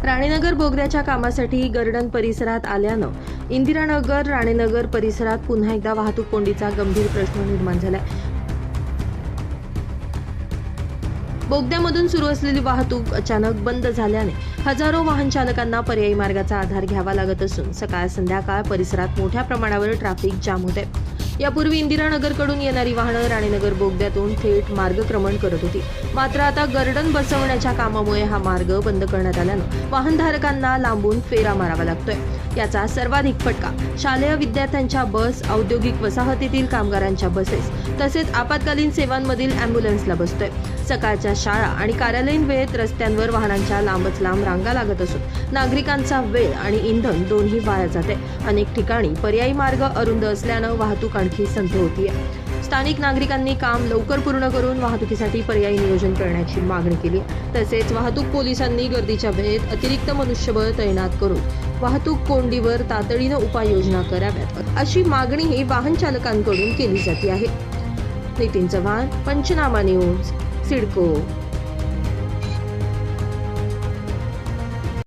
राणीनगर बोगद्याच्या कामासाठी गर्डन परिसरात आल्यानं इंदिरानगर राणीनगर परिसरात पुन्हा एकदा वाहतूक कोंडीचा गंभीर प्रश्न निर्माण झालाय। बोगद्यामधून सुरू असलेली वाहतूक अचानक बंद झाल्याने हजारो वाहन चालकांना पर्यायी मार्गाचा आधार घ्यावा लागत असून सकाळ संध्याकाळ परिसरात मोठ्या प्रमाणावर ट्रॅफिक जाम होते। यापूर्वी इंदिरानगरकडून येणारी वाहनं राणीनगर बोगद्यातून थेट मार्गक्रमण करत होती, मात्र आता गर्डन बसवण्याच्या कामामुळे हा मार्ग बंद करण्यात आल्यानं वाहनधारकांना लांबून फेरा मारावा लागतोय। याचा सर्वाधिक फटका शालेय विद्यार्थ्यांच्या बस, औद्योगिक वसाहतीतील कामगारांच्या बसेस तसेच आपत्कालीन सेवांमधील अँब्युलन्सला बसतोय। सकाळच्या शाळा आणि कार्यालयीन वेळेत रस्त्यांवर वाहनांच्या लांबच लांब रांगा लागत असून नागरिकांचा वेळ आणि इंधन दोन्ही वाया जाते। अनेक ठिकाणी पर्यायी मार्ग अरुंद असल्यानं वाहतूक आणखी संथ होतीये। स्थानिक नागरिकांनी काम लवकर पूर्ण करून वाहतुकीसाठी पर्यायी नियोजन करण्याची मागणी केली। तसेच वाहतूक पोलिसांनी गर्दीच्या वेळेत अतिरिक्त मनुष्यबळ तैनात करून वाहतूक कोंडीवर तातडीनं उपाययोजना कराव्यात अशी मागणीही वाहन चालकांकडून केली जाते आहे। नितीन चव्हाण, पंचनामा न्यूज, सिडको।